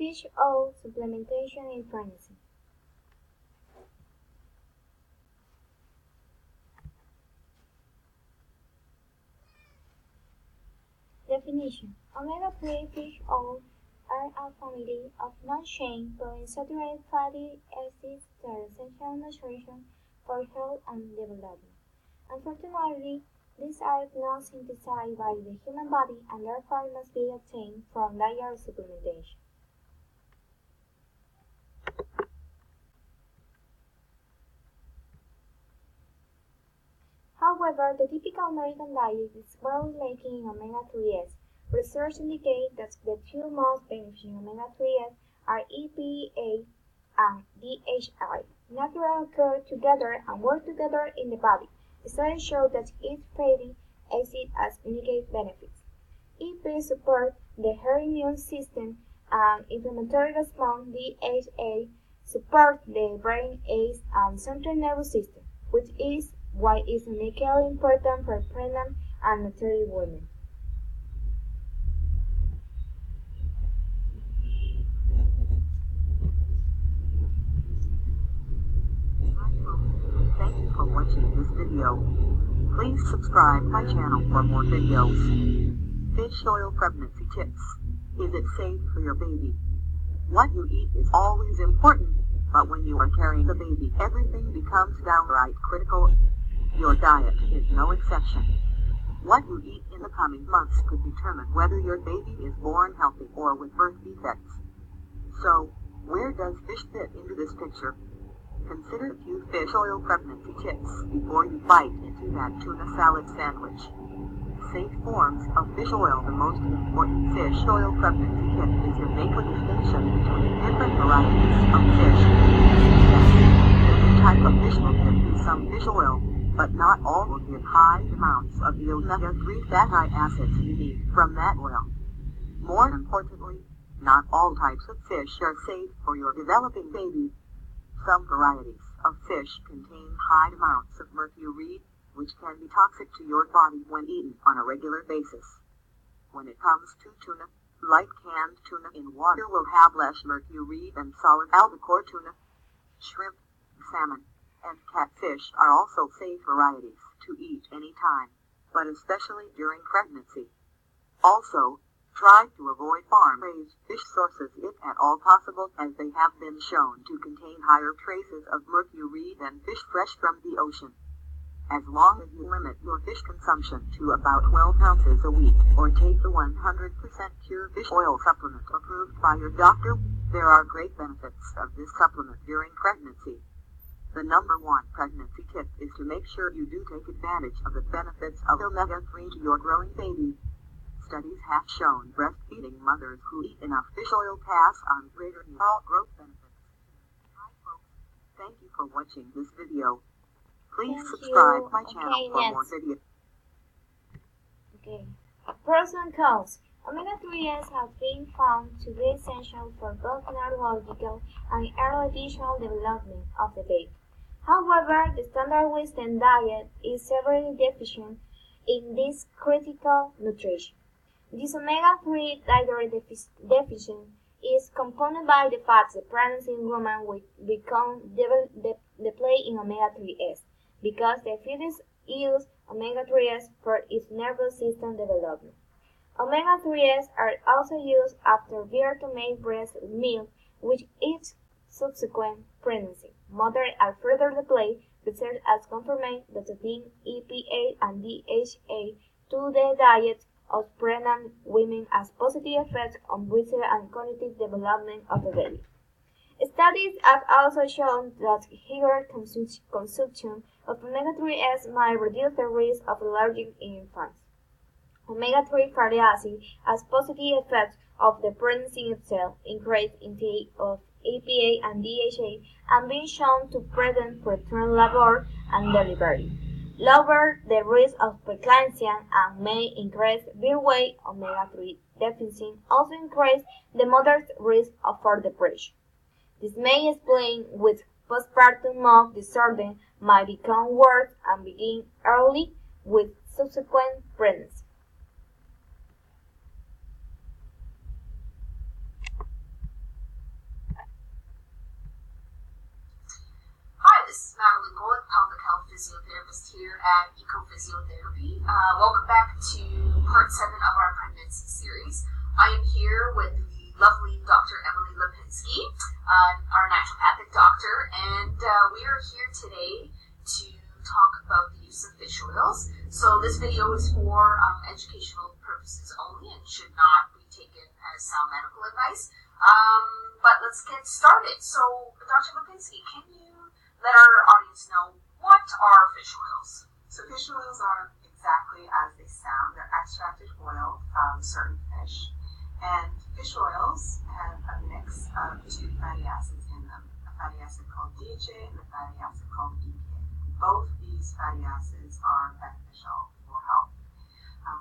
Fish oil supplementation in pregnancy. Definition: Omega-3 fish oils are a family of non-chain polyunsaturated fatty acids that are essential nutrition for health and development. Unfortunately, these are not synthesized by the human body and therefore must be obtained from diet supplementation. However, the typical American diet is barely lacking in omega-3s. Research indicates that the two most beneficial omega-3s are EPA and DHA. Naturally occur together and work together in the body. Studies show that each fatty acid has unique benefits. EPA supports the hair immune system and inflammatory response. DHA supports the brain, eyes, and central nervous system, which is why it's uniquely important for pregnant and lactating women. Thank you for watching this video. Please subscribe my channel for more videos. Fish oil pregnancy tips. Is it safe for your baby? What you eat is always important, but when you are carrying a baby, everything becomes downright critical. Your diet is no exception. What you eat in the coming months could determine whether your baby is born healthy or with birth defects. So, where does fish fit into this picture? Consider a few fish oil pregnancy tips before you bite into that tuna salad sandwich. Safe forms of fish oil. The most important fish oil pregnancy tip is to make a distinction between different varieties of fish. Yes, every type of fish will give you some fish oil, but not all will give high amounts of the omega-3 fatty acids you need from that oil. More importantly, not all types of fish are safe for your developing baby. Some varieties of fish contain high amounts of mercury, which can be toxic to your body when eaten on a regular basis. When it comes to tuna, light canned tuna in water will have less mercury than solid albacore tuna. Shrimp, salmon, and catfish are also safe varieties to eat anytime, but especially during pregnancy. Also, try to avoid farm-raised fish sources if at all possible, as they have been shown to contain higher traces of mercury than fish fresh from the ocean. As long as you limit your fish consumption to about 12 ounces a week, or take the 100% pure fish oil supplement approved by your doctor, there are great benefits of this supplement during pregnancy. The number one pregnancy tip is to make sure you do take advantage of the benefits of omega-3 to your growing baby. Studies have shown breastfeeding mothers who eat enough fish oil pass on greater neural growth benefits. Hi folks, thank you for watching this video. Please subscribe my channel for more videos. Pros and cons. Omega-3s have been found to be essential for both neurological and early visual development of the baby. However, the standard Western diet is severely deficient in this critical nutrition. This omega-3 dietary deficiency is compounded by the fact that pregnancy in women will become depleted in omega-3s because the fetus uses omega-3s for its nervous system development. Omega-3s are also used after birth to make breast milk, which is subsequent pregnancy. Mothers are further depleted. Research has confirmed that adding EPA and DHA to the diet of pregnant women has positive effects on visual and cognitive development of the baby. Studies have also shown that higher consumption of omega-3s might reduce the risk of allergies in infants. Omega-3 fatty acid has positive effects of the pregnancy itself, increased intake of EPA and DHA, and been shown to prevent preterm labor and delivery, lower the risk of preeclampsia, and may increase birth weight. Omega-3 deficiency also increase the mother's risk for depression. This may explain why postpartum mood disorder might become worse and begin early with subsequent pregnancy. physiotherapist here at Ecophysiotherapy. Welcome back to part 7 of our pregnancy series. I am here with the lovely Dr. Emily Lipinski, our naturopathic doctor, and we are here today to talk about the use of fish oils. So this video is for educational purposes only and should not be taken as sound medical advice. But let's get started. So, Dr. Lipinski, can you let our audience know what are fish oils? So fish oils are exactly as they sound. They're extracted oil from certain fish. And fish oils have a mix of 2 fatty acids in them, a fatty acid called DHA and a fatty acid called EPA. Both these fatty acids are beneficial for health.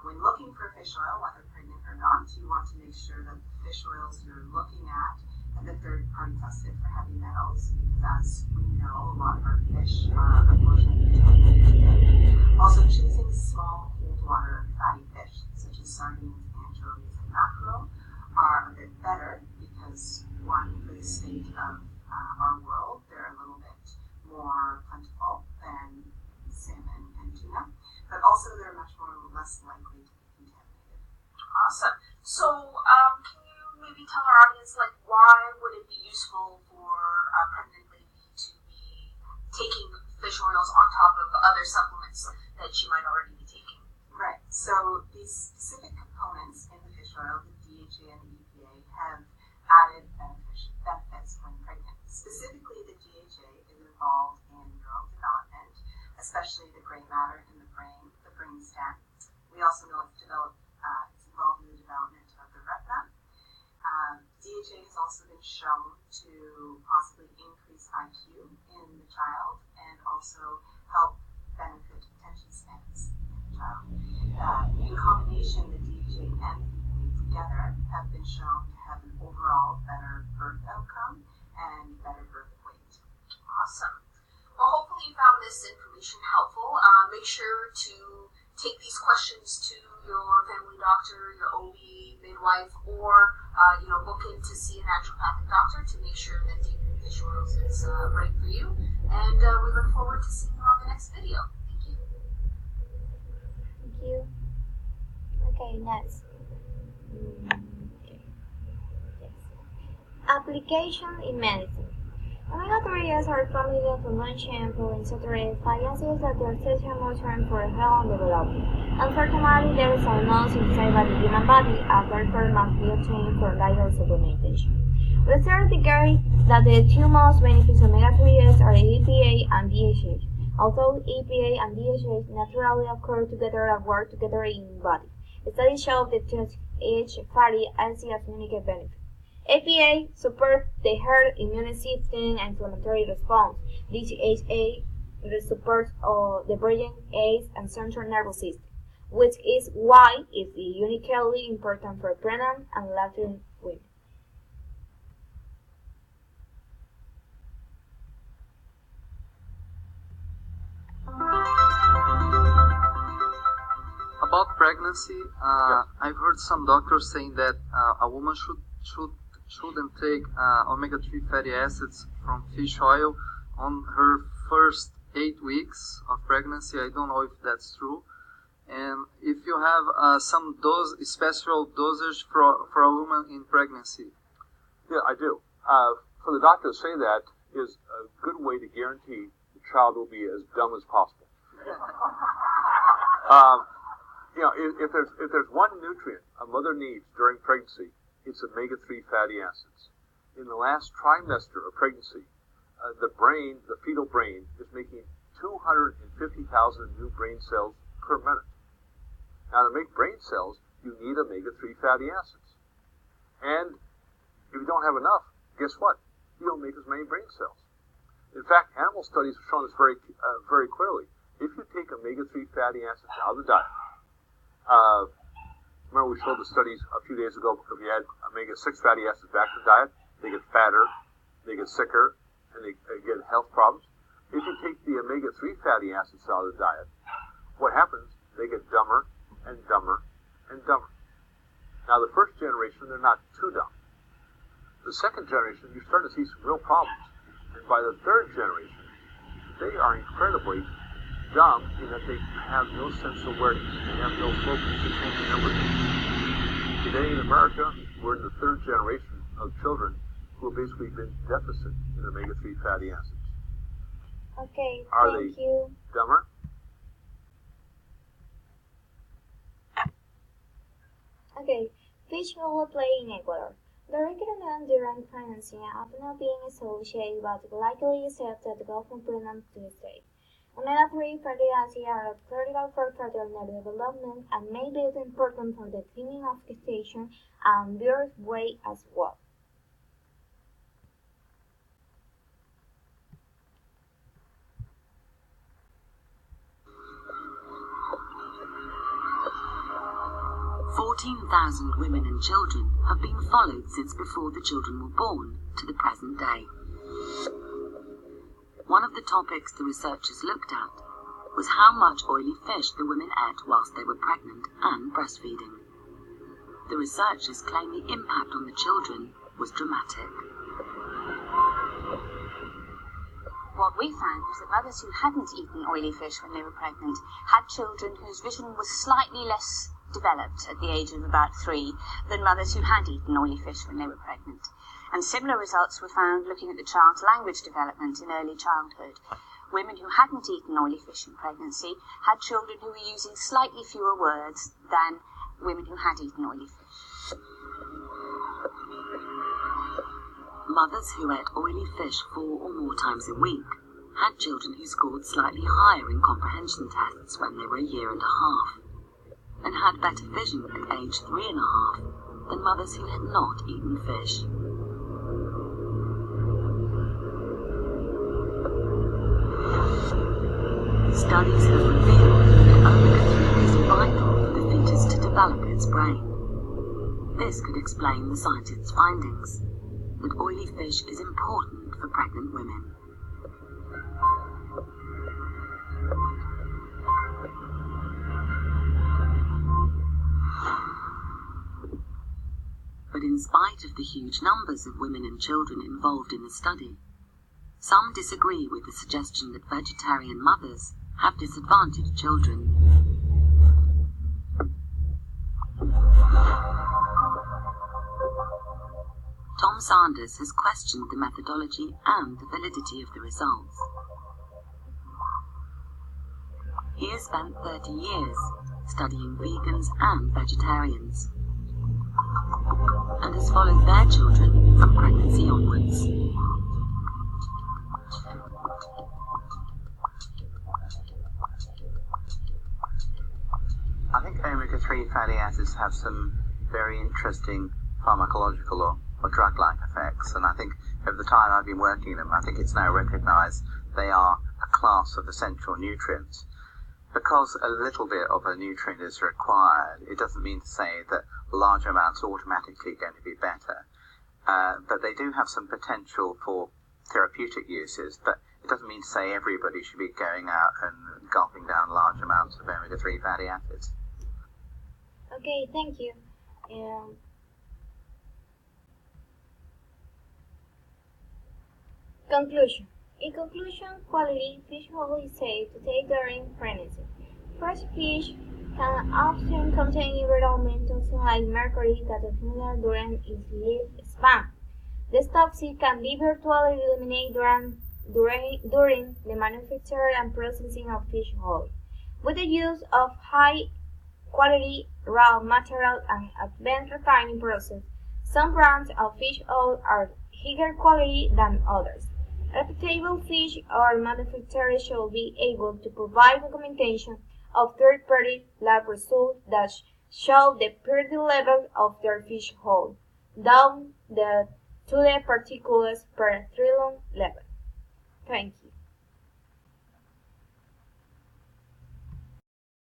When looking for fish oil, whether pregnant or not, you want to make sure that the fish oils you're looking at have been third-party tested for heavy metals, because as we know, a lot of our fish are unfortunately contaminated. Also, choosing small cold water fatty fish, such as sardines, anchovies, and mackerel, are a bit better because, one, for the state of our world, they're a little bit more plentiful than salmon and tuna, but also they're much less likely to be contaminated. Awesome. So, can you maybe tell our audience, why would it be useful for a pregnant lady to be taking fish oils on top of other supplements that she might already be taking? Right. So these specific components in the fish oil, the DHA and the EPA, have added benefits when pregnant. Specifically, the DHA is involved in neural development, especially the gray matter in the brain stem. We also know it's involved in the development of the retina. DHA has also been shown to possibly increase IQ in the child and also help benefit attention spans in the child. In combination, the DHA and the EPA together have been shown to have an overall better birth outcome and better birth weight. Awesome. Well, hopefully you found this information helpful. Make sure to take these questions to your family doctor, your OB, midwife, or book in to see a naturopathic doctor to make sure that taking fish oils is right for you. And we look forward to seeing you on the next video. Thank you. Thank you. Okay, next. Yes. Application in medicine. Omega-3s are familiar to luncheon and polyunsaturated fatty acids that are essential nutrients for health and development. Unfortunately, there is no synthesized by the human body, and therefore must be obtained for diet supplementation. Research indicates that the 2 most beneficial omega-3s are EPA and DHA. Although EPA and DHA naturally occur together and work together in the body, studies show that each fatty acid has unique benefits. EPA supports the heart immune system and inflammatory response. DHA supports the brain, eyes, and central nervous system, which is why it is uniquely important for pregnant and lactating women. About pregnancy, I've heard some doctors saying that a woman shouldn't take omega-3 fatty acids from fish oil on her first 8 weeks of pregnancy. I don't know if that's true. And if you have some special dosage for a woman in pregnancy. Yeah, I do. For the doctor to say that is a good way to guarantee the child will be as dumb as possible. If there's one nutrient a mother needs during pregnancy, it's omega-3 fatty acids. In the last trimester of pregnancy, the fetal brain, is making 250,000 new brain cells per minute. Now, to make brain cells, you need omega-3 fatty acids. And if you don't have enough, guess what? You don't make as many brain cells. In fact, animal studies have shown this very clearly. If you take omega-3 fatty acids out of the diet, remember we showed the studies a few days ago, if you add omega-6 fatty acids back to the diet, they get fatter, they get sicker, and they get health problems. If you take the omega-3 fatty acids out of the diet, what happens? They get dumber and dumber and dumber. Now, the first generation, they're not too dumb. The second generation, you start to see some real problems. And by the third generation, they are incredibly dumb in that they have no sense of awareness. They have no focus, they can't remember things. Today in America, we're in the third generation of children who have basically been deficient in omega-3 fatty acids. Okay, Are thank they you. dumber? Okay, fish oil play in Ecuador. The recruitment during pregnancy have not been associated but likely except that the often pregnant to the state. Omega-3 fatty acids are critical for fetal neurodevelopment and may be important for the timing of gestation and birth weight as well. "14,000 women and children have been followed since before the children were born to the present day." One of the topics the researchers looked at was how much oily fish the women ate whilst they were pregnant and breastfeeding. The researchers claim the impact on the children was dramatic. What we found was that mothers who hadn't eaten oily fish when they were pregnant had children whose vision was slightly less developed at the age of about 3 than mothers who had eaten oily fish when they were pregnant. And similar results were found looking at the child's language development in early childhood. Women who hadn't eaten oily fish in pregnancy had children who were using slightly fewer words than women who had eaten oily fish. Mothers who ate oily fish 4 or more times a week had children who scored slightly higher in comprehension tests when they were a year and a half, and had better vision at age 3.5 than mothers who had not eaten fish. Studies have revealed that omega-3 is vital for the fetus to develop its brain. This could explain the scientists' findings that oily fish is important for pregnant women. But in spite of the huge numbers of women and children involved in the study, some disagree with the suggestion that vegetarian mothers have disadvantaged children. Tom Sanders has questioned the methodology and the validity of the results. He has spent 30 years studying vegans and vegetarians, and has followed their children from pregnancy onwards. I think omega-3 fatty acids have some very interesting pharmacological or drug-like effects, and I think over the time I've been working them, I think it's now recognised they are a class of essential nutrients. Because a little bit of a nutrient is required, it doesn't mean to say that large amounts are automatically going to be better. But they do have some potential for therapeutic uses, but it doesn't mean to say everybody should be going out and gulping down large amounts of omega-3 fatty acids. Okay, thank you. Conclusion. In conclusion, quality fish oil is safe to take during pregnancy. Fresh fish can often contain environmental toxins like mercury that accumulate during its lifespan. This toxin can be virtually eliminated during the manufacture and processing of fish oil. With the use of high-quality raw material and advanced refining process, some brands of fish oil are higher quality than others. Reputable fish oil manufacturers should be able to provide documentation of third-party lab results that show the purity level of their fish oil, down to the particles per trillion level. Thank you.